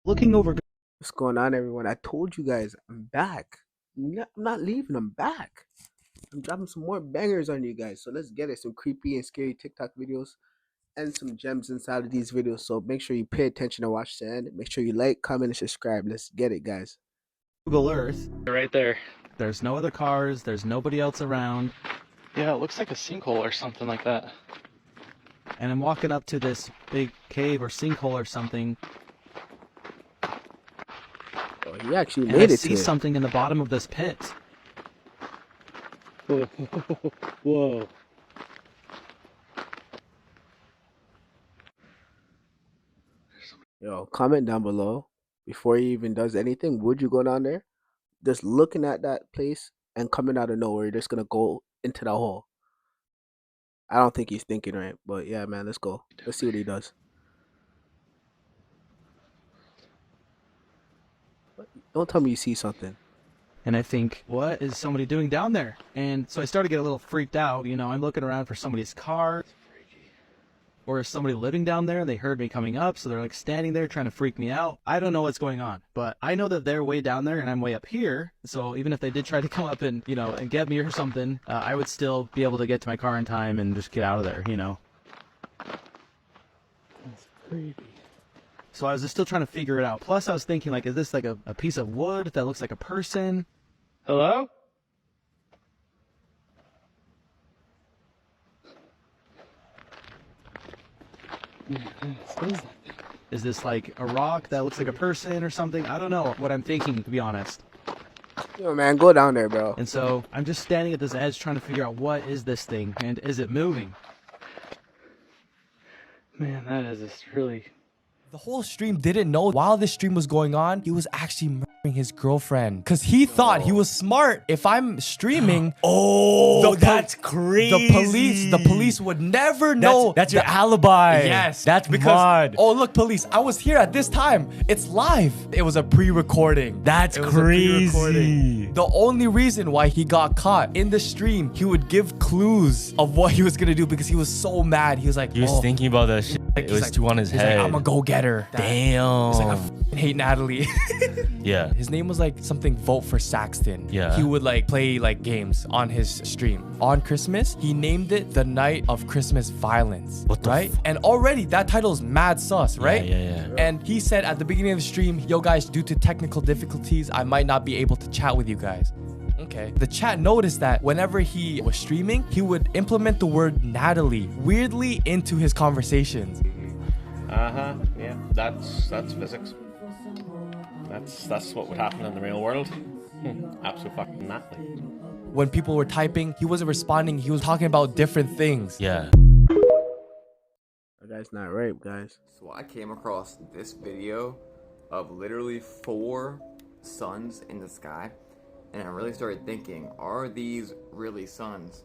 looking over. What's going on, everyone? I told you guys I'm back. I'm not leaving. I'm back. I'm dropping some more bangers on you guys. So let's get it. Some creepy and scary TikTok videos and some gems inside of these videos. So make sure you pay attention and watch the end. Make sure you like, comment, and subscribe. Let's get it, guys. Google Earth. Right there. There's no other cars. There's nobody else around. Yeah, it looks like a sinkhole or something like that. And I'm walking up to this big cave or sinkhole or something. Oh, he actually And made I it see to it. something in the bottom of this pit. Whoa. Yo, comment down below before he even does anything. Would you go down there? Just looking at that place and coming out of nowhere, you're just gonna go into that hole. I don't think he's thinking right, but yeah, man, let's go. Let's see what he does. Don't tell me you see something. And I think, what is somebody doing down there? And so I started to get a little freaked out. You know, I'm looking around for somebody's car. Or is somebody living down there and they heard me coming up, so they're like standing there trying to freak me out. I don't know what's going on, but I know that they're way down there and I'm way up here. So even if they did try to come up and, you know, and get me or something, I would still be able to get to my car in time and just get out of there, you know. That's creepy. So I was just still trying to figure it out. Plus I was thinking, like, is this like a piece of wood that looks like a person? Hello? Is this like a rock that looks like a person or something? I don't know what I'm thinking, to be honest. Yo, man, go down there, bro. And so I'm just standing at this edge trying to figure out what is this thing and is it moving? Man, that is just really... The whole stream didn't know while this stream was going on, he was actually murdering his girlfriend. Because he thought he was smart. If I'm streaming, that's crazy. The police would never know. That's your alibi. Yes. That's because, mud. oh, look, police, I was here at this time. It's live. It was a pre-recording. That's It was a crazy. pre-recording. The only reason why he got caught in the stream, he would give clues of what he was going to do because he was so mad. He was like, He was thinking about that shit. It was too on his he's head. like, I'm gonna go get her. Damn. He's like, I f***ing hate Natalie. Yeah. His name was like something Vote for Saxton. Yeah. He would like play like games on his stream. On Christmas, he named it The Night of Christmas Violence. What the right? And already that title is mad sus, right? Yeah. And he said at the beginning of the stream, yo guys, due to technical difficulties, I might not be able to chat with you guys. Okay. The chat noticed that whenever he was streaming, he would implement the word Natalie weirdly into his conversations. Yeah, that's physics. That's what would happen in the real world. Absolutely. When people were typing, he wasn't responding. He was talking about different things. Yeah. That guy's not right, guys. So I came across this video of literally 4 suns in the sky, and I really started thinking, are these really suns?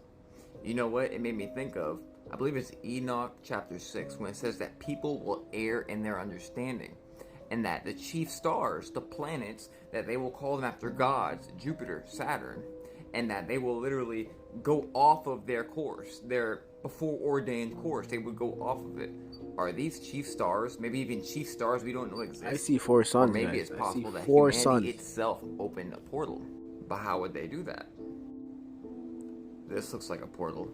You know what it made me think of? I believe it's Enoch chapter 6 when it says that people will err in their understanding, and that the chief stars, the planets, that they will call them after gods, Jupiter, Saturn, and that they will literally go off of their course, their before ordained course. They would go off of it. Are these chief stars, maybe even chief stars we don't know exist? I see 4 suns, Or maybe guys. it's possible that 4 humanity suns. itself opened a portal. But how would they do that? This looks like a portal.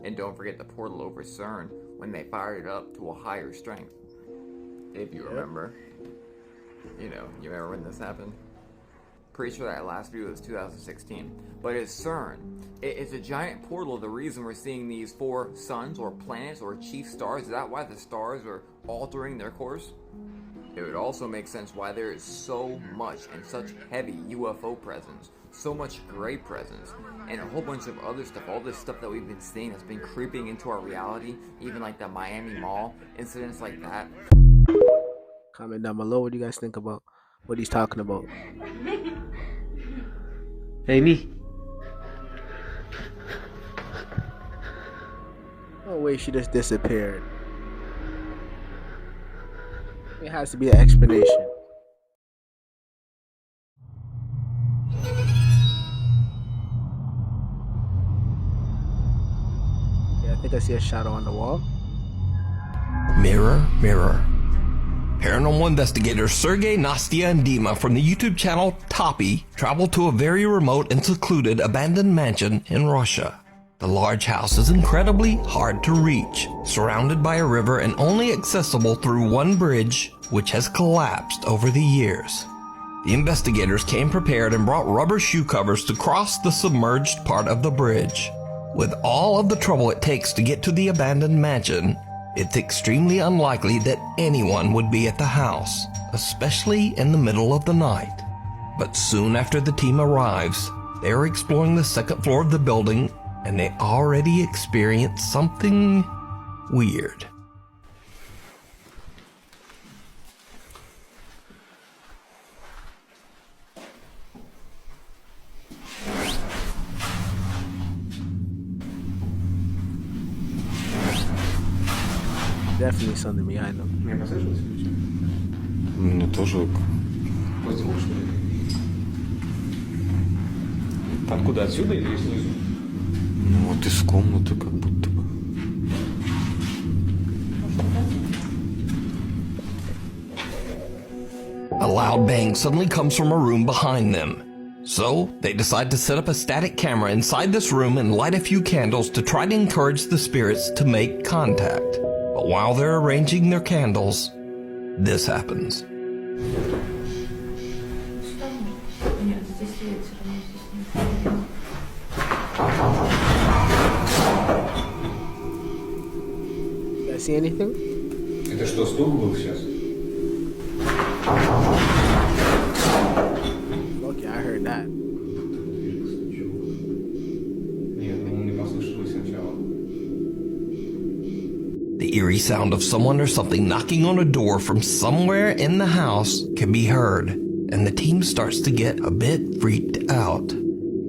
And don't forget the portal over CERN when they fired it up to a higher strength. If you remember. You remember when this happened? Pretty sure that last video was 2016. But it's CERN. It's a giant portal. The reason we're seeing these 4 suns or planets or chief stars, is that why the stars are altering their course? It would also make sense why there is so much and such heavy UFO presence, so much gray presence, and a whole bunch of other stuff. All this stuff that we've been seeing has been creeping into our reality, even like the Miami Mall, incidents like that. Comment down below what you guys think about what he's talking about. Hey, me. No way she just disappeared. It has to be an explanation. Yeah, I think I see a shadow on the wall. Mirror, mirror, Paranormal investigators Sergey, Nastya, and Dima from the YouTube channel Toppy travel to a very remote and secluded abandoned mansion in Russia. The large house is incredibly hard to reach, surrounded by a river and only accessible through one bridge, which has collapsed over the years. The investigators came prepared and brought rubber shoe covers to cross the submerged part of the bridge. With all of the trouble it takes to get to the abandoned mansion, it's extremely unlikely that anyone would be at the house, especially in the middle of the night. But soon after the team arrives, they are exploring the second floor of the building and they already experience something weird. Definitely something behind them. Мне тоже позвук, что ли? Откуда, отсюда или снизу? Ну вот из комнаты как будто бы. A loud bang suddenly comes from a room behind them. So, they decide to set up a static camera inside this room and light a few candles to try to encourage the spirits to make contact. But while they're arranging their candles, this happens. You guys see anything? Это что, стук был сейчас? Okay, I heard that. Нет, не послышалось сначала. The eerie sound of someone or something knocking on a door from somewhere in the house can be heard, and the team starts to get a bit freaked out.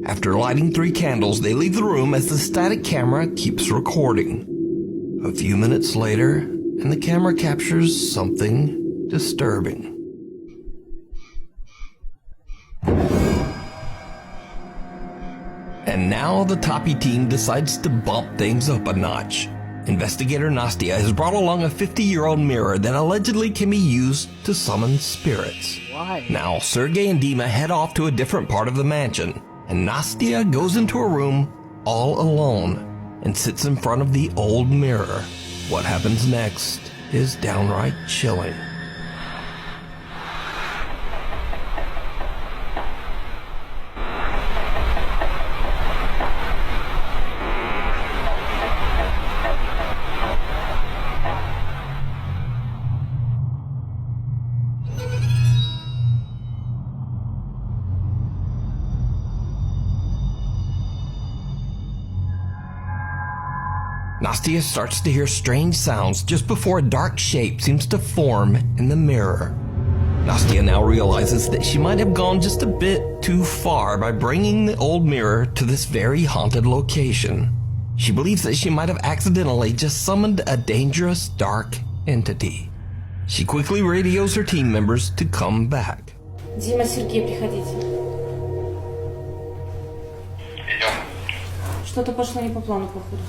After lighting 3 candles, they leave the room as the static camera keeps recording. A few minutes later, and the camera captures something disturbing. And now the Toppy team decides to bump things up a notch. Investigator Nastya has brought along a 50-year-old mirror that allegedly can be used to summon spirits. Why? Now, Sergey and Dima head off to a different part of the mansion, and Nastya goes into a room all alone and sits in front of the old mirror. What happens next is downright chilling. Nastya starts to hear strange sounds just before a dark shape seems to form in the mirror. Nastya now realizes that she might have gone just a bit too far by bringing the old mirror to this very haunted location. She believes that she might have accidentally just summoned a dangerous dark entity. She quickly radios her team members to come back. Дима, Сергей, приходите. Что-то пошло не по плану, походу.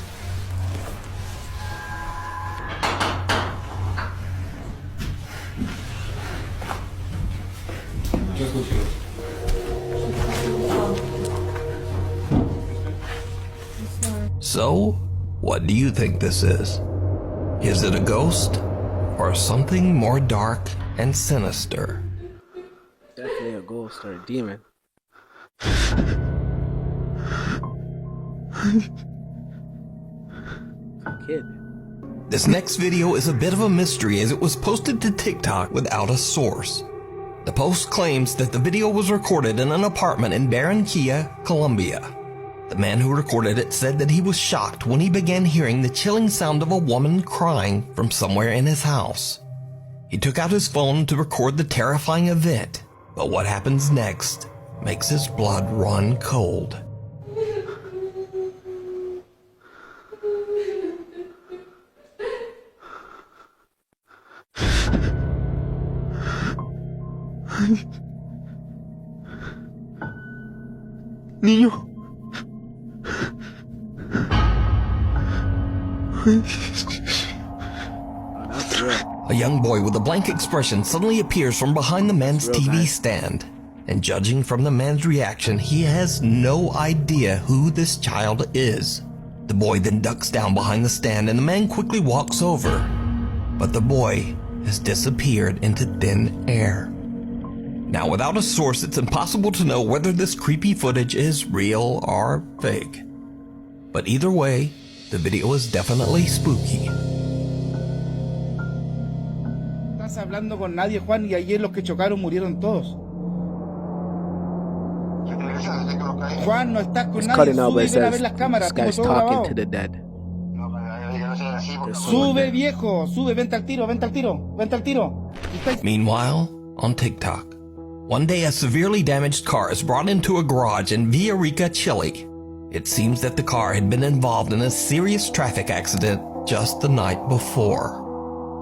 Что случилось? So, what do you think this is? Is it a ghost or something more dark and sinister? Definitely a ghost or a demon. A kid. This next video is a bit of a mystery as it was posted to TikTok without a source. The post claims that the video was recorded in an apartment in Barranquilla, Colombia. The man who recorded it said that he was shocked when he began hearing the chilling sound of a woman crying from somewhere in his house. He took out his phone to record the terrifying event, but what happens next makes his blood run cold. Niño. Oh, that's real. A young boy with a blank expression suddenly appears from behind the man's Real TV nice. stand. And judging from the man's reaction, he has no idea who this child is. The boy then ducks down behind the stand and the man quickly walks over. But the boy has disappeared into thin air. Now, without a source, it's impossible to know whether this creepy footage is real or fake. But either way, the video is definitely spooky. No estás hablando con nadie, Juan, y ayer los que chocaron murieron todos. Juan, no estás con It's nadie. cutting out, but Sube y it ven a says ver las this cámaras. Tengo guy's todo talking grabado. to the dead. There's someone Sube, there. viejo. Sube, vente al tiro, vente al tiro, vente al tiro. Meanwhile, on TikTok, one day a severely damaged car is brought into a garage in Villarica, Chile. It seems that the car had been involved in a serious traffic accident just the night before.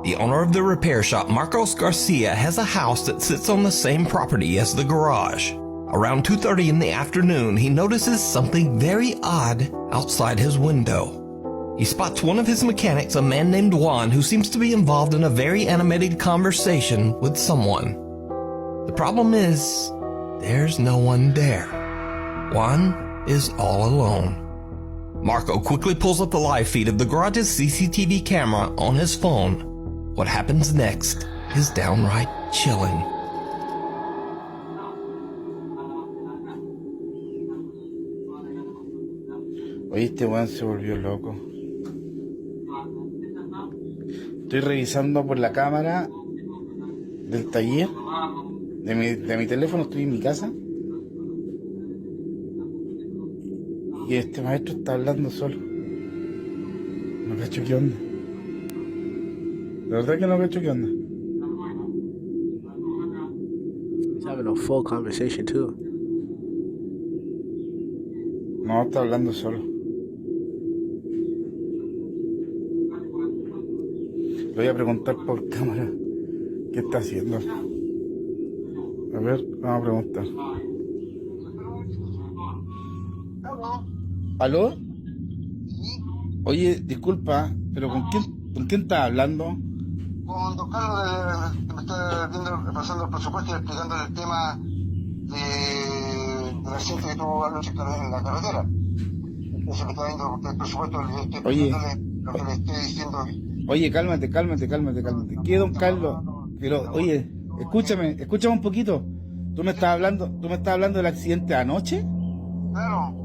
The owner of the repair shop, Marcos Garcia, has a house that sits on the same property as the garage. Around 2:30 in the afternoon, he notices something very odd outside his window. He spots one of his mechanics, a man named Juan, who seems to be involved in a very animated conversation with someone. The problem is, there's no one there. Juan is all alone. Marco quickly pulls up the live feed of the garage's CCTV camera on his phone. What happens next is downright chilling. Oye, este weón se volvió loco. Estoy revisando por la cámara del taller de mi teléfono, estoy en mi casa. Y este maestro está hablando solo. No cacho qué onda. La verdad que no cacho qué onda. He's having a full conversation too. No, está hablando solo. Le voy a preguntar por cámara qué está haciendo. A ver, vamos a preguntar. ¿Aló? Oye, disculpa, pero ¿con quién estás hablando? Con don Carlos, que me está viendo, pasando el presupuesto y explicándole el tema del accidente que tuvo anoche en la carretera. Entonces me está viendo el presupuesto, le estoy explicándole lo que le estoy diciendo. Oye, cálmate. ¿Qué, don Carlos? Pero, oye, escúchame un poquito. ¿Tú me estás hablando del accidente de anoche? Claro.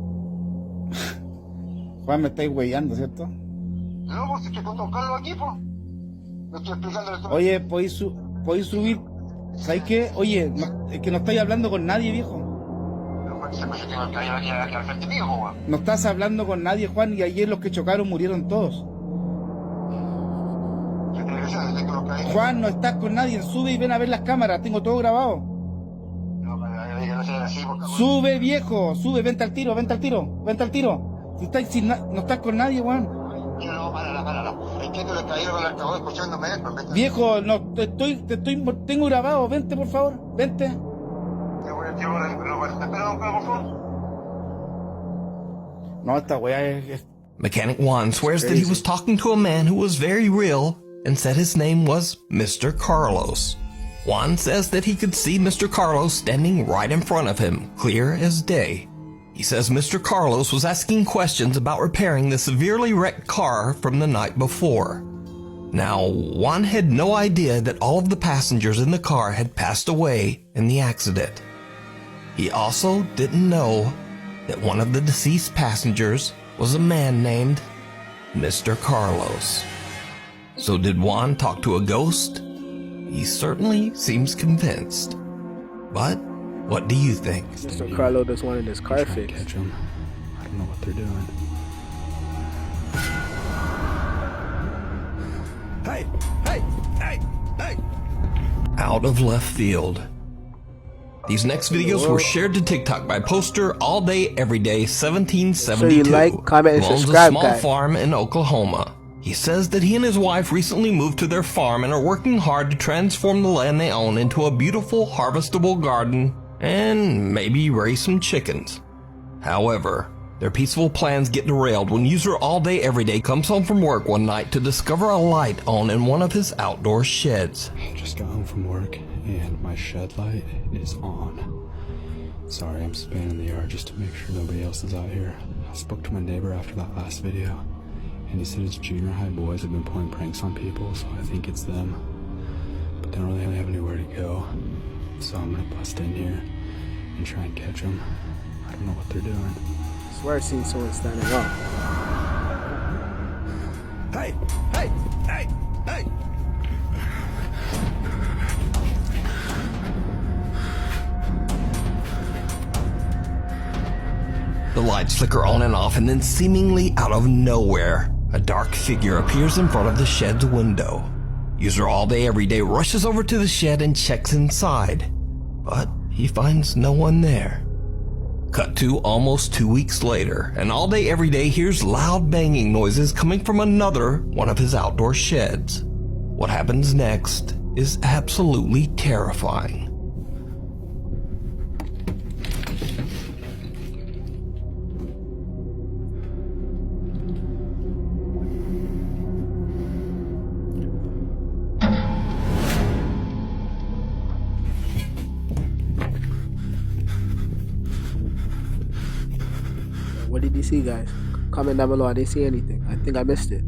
Juan, me estáis huellando, ¿cierto? No, pues estoy con don Carlos aquí, pues. Le estoy explicándole todo. Oye, ¿podéis subir? ¿Sabes qué? Oye, es que no estáis hablando con nadie, viejo. Pero pues se me dice que no hay aquí al frente mío, pues. No estás hablando con nadie, Juan, y ayer los que chocaron murieron todos. Juan, no estás con nadie, sube y ven a ver las cámaras, tengo todo grabado. No, pero no sea así, porque... Sube, viejo, sube, vente al tiro. Si no estás con nadie, Juan. No, para. Entiendo que caballero con el altavoz escuchándome. Viejo, no, tengo grabado, vente, por favor, vente. No, esta weá es... Mechanic Juan swears that he was talking to a man who was very real and said his name was Mr. Carlos. Juan says that he could see Mr. Carlos standing right in front of him, clear as day. He says Mr. Carlos was asking questions about repairing the severely wrecked car from the night before. Now, Juan had no idea that all of the passengers in the car had passed away in the accident. He also didn't know that one of the deceased passengers was a man named Mr. Carlos. So did Juan talk to a ghost? He certainly seems convinced. But what do you think? Mr. Carlo just wanted his car fixed. Catch him. I don't know what they're doing. Hey! Out of left field. These next videos were shared to TikTok by poster All Day Everyday 1772. So you like, comment, and who owns subscribe, a small guys. farm in Oklahoma. He says that he and his wife recently moved to their farm and are working hard to transform the land they own into a beautiful harvestable garden and maybe raise some chickens. However, Their peaceful plans get derailed when user All Day Everyday comes home from work one night to discover a light on in one of his outdoor sheds. I just got home from work and my shed light is on. Sorry, I'm spanning the yard just to make sure nobody else is out here. I spoke to my neighbor after that last video, and he said his junior high boys have been pulling pranks on people, so I think it's them. But they don't really have anywhere to go, so I'm gonna bust in here and try and catch them. I don't know what they're doing. I swear I seen someone standing up. Hey! Hey! Hey! Hey! The lights flicker on and off, and then seemingly out of nowhere, a dark figure appears in front of the shed's window. User All Day Everyday rushes over to the shed and checks inside, but he finds no one there. Cut to almost 2 weeks later, and All Day Everyday hears loud banging noises coming from another one of his outdoor sheds. What happens next is absolutely terrifying. What did you see, guys? Comment down below. I didn't see anything. I think I missed it.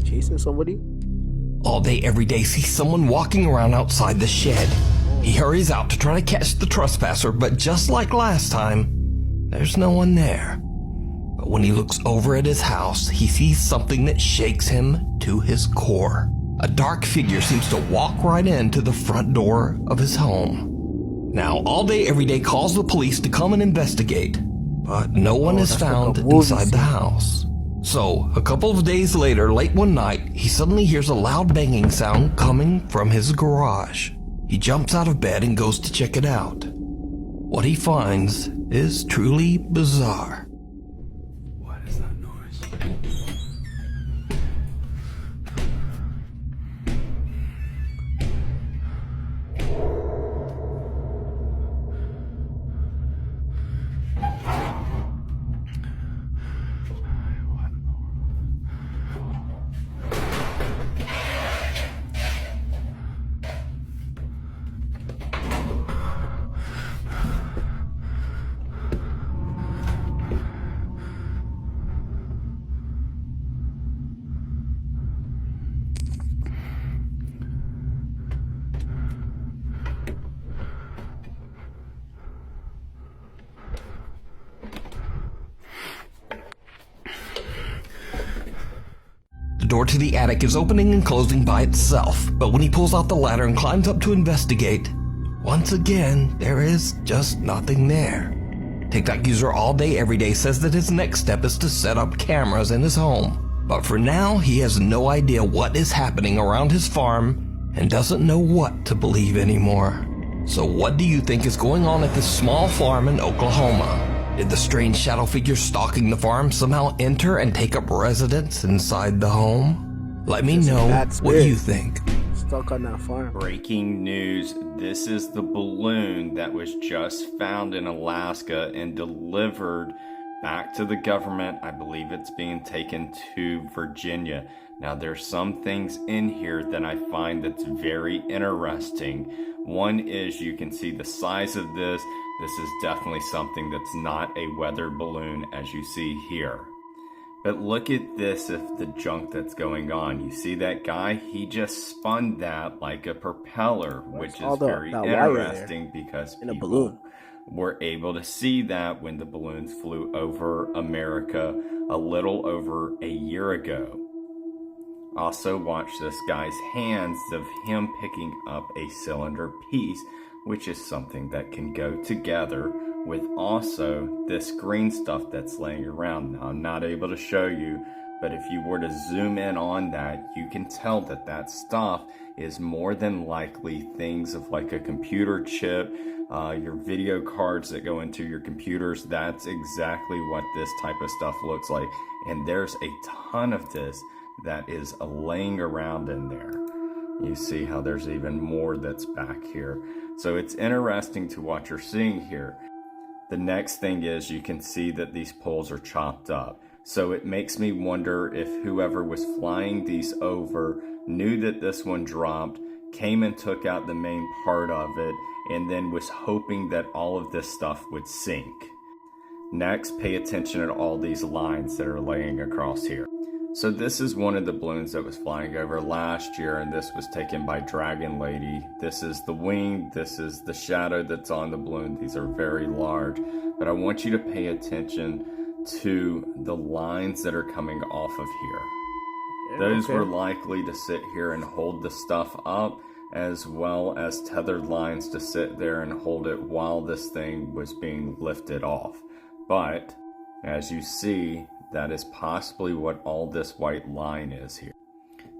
Chasing somebody? All Day Everyday sees someone walking around outside the shed. He hurries out to try to catch the trespasser, but just like last time, there's no one there. But when he looks over at his house, he sees something that shakes him to his core. A dark figure seems to walk right into the front door of his home. Now, All Day Everyday calls the police to come and investigate, but no one is found inside the house. So, a couple of days later, late one night, he suddenly hears a loud banging sound coming from his garage. He jumps out of bed and goes to check it out. What he finds is truly bizarre. What is that noise? The door to the attic is opening and closing by itself, but when he pulls out the ladder and climbs up to investigate, once again, there is just nothing there. TikTok user All Day Everyday says that his next step is to set up cameras in his home, but for now, he has no idea what is happening around his farm and doesn't know what to believe anymore. So what do you think is going on at this small farm in Oklahoma? Did the strange shadow figure stalking the farm somehow enter and take up residence inside the home? Let me know what you think. Stuck on that farm. Breaking news. This is the balloon that was just found in Alaska and delivered back to the government. I believe it's being taken to Virginia. Now there's some things in here that I find that's very interesting. One is you can see the size of this. This is definitely something that's not a weather balloon as you see here. But look at this, if the junk that's going on. You see that guy? He just spun that like a propeller, which is very interesting because people were able to see that when the balloons flew over America a little over a year ago. Also watch this guy's hands of him picking up a cylinder piece, which is something that can go together with also this green stuff that's laying around. Now, I'm not able to show you, but if you were to zoom in on that, you can tell that that stuff is more than likely things of like a computer chip, your video cards that go into your computers. That's exactly what this type of stuff looks like. And there's a ton of this that is laying around in there. You see how there's even more that's back here. So it's interesting to what you're seeing here. The next thing is you can see that these poles are chopped up. So it makes me wonder if whoever was flying these over knew that this one dropped, came and took out the main part of it, and then was hoping that all of this stuff would sink. Next, pay attention to all these lines that are laying across here. So this is one of the balloons that was flying over last year, and this was taken by Dragon Lady. This is the wing, this is the shadow that's on the balloon. These are very large, but I want you to pay attention to the lines that are coming off of here. Those were likely to sit here and hold the stuff up, as well as tethered lines to sit there and hold it while this thing was being lifted off. But as you see, that is possibly what all this white line is here.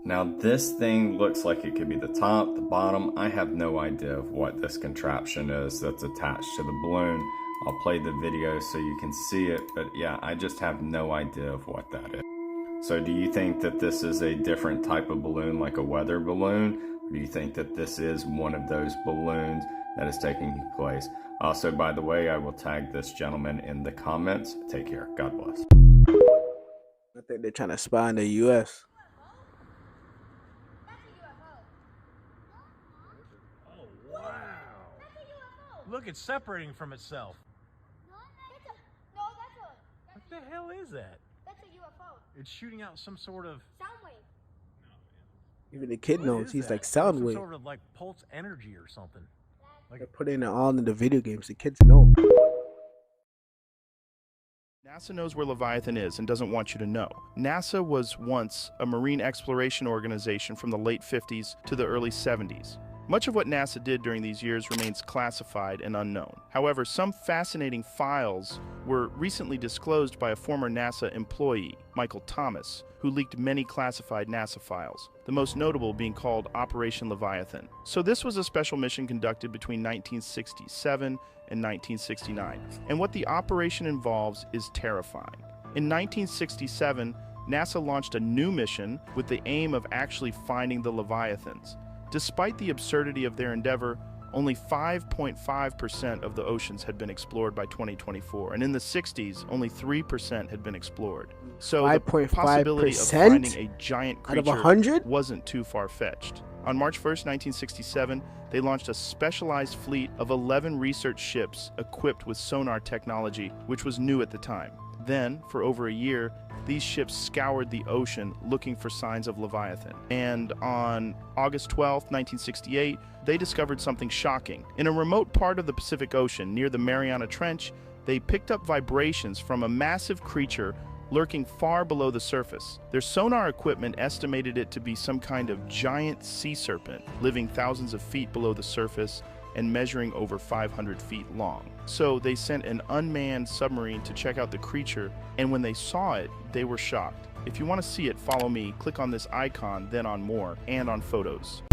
Now this thing looks like it could be the top, the bottom. I have no idea of what this contraption is that's attached to the balloon. I'll play the video so you can see it, but yeah, I just have no idea of what that is. So do you think that this is a different type of balloon, like a weather balloon? Or do you think that this is one of those balloons that is taking place? Also, by the way, I will tag this gentleman in the comments. Take care. God bless. I think they're trying to spy on the U.S. Oh, wow. Look, it's separating from itself. What the hell is that? That's a UFO. It's shooting out some sort of Sound wave. Even the kid What knows. is He's that? like sound Some wave. sort of like pulse energy or something. They're putting it all in the video games. The kids know. NASA knows where Leviathan is and doesn't want you to know. NASA was once a marine exploration organization from the late 50s to the early 70s. Much of what NASA did during these years remains classified and unknown. However, some fascinating files were recently disclosed by a former NASA employee, Michael Thomas, who leaked many classified NASA files, the most notable being called Operation Leviathan. So this was a special mission conducted between 1967 and 1969, and what the operation involves is terrifying. In 1967, NASA launched a new mission with the aim of actually finding the Leviathans. Despite the absurdity of their endeavor, only 5.5% of the oceans had been explored by 2024, and in the 60s, only 3% had been explored. So the possibility of finding a giant creature wasn't too far-fetched. On March 1st, 1967, they launched a specialized fleet of 11 research ships equipped with sonar technology, which was new at the time. Then, for over a year, these ships scoured the ocean looking for signs of Leviathan. And on August 12, 1968, they discovered something shocking. In a remote part of the Pacific Ocean, near the Mariana Trench, they picked up vibrations from a massive creature lurking far below the surface. Their sonar equipment estimated it to be some kind of giant sea serpent, living thousands of feet below the surface and measuring over 500 feet long. So they sent an unmanned submarine to check out the creature, and when they saw it, they were shocked. If you want to see it, follow me, click on this icon, then on more, and on photos.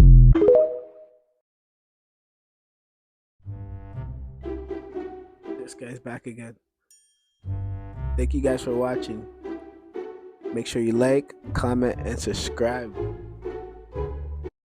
This guy's back again. Thank you guys for watching. Make sure you like, comment, and subscribe.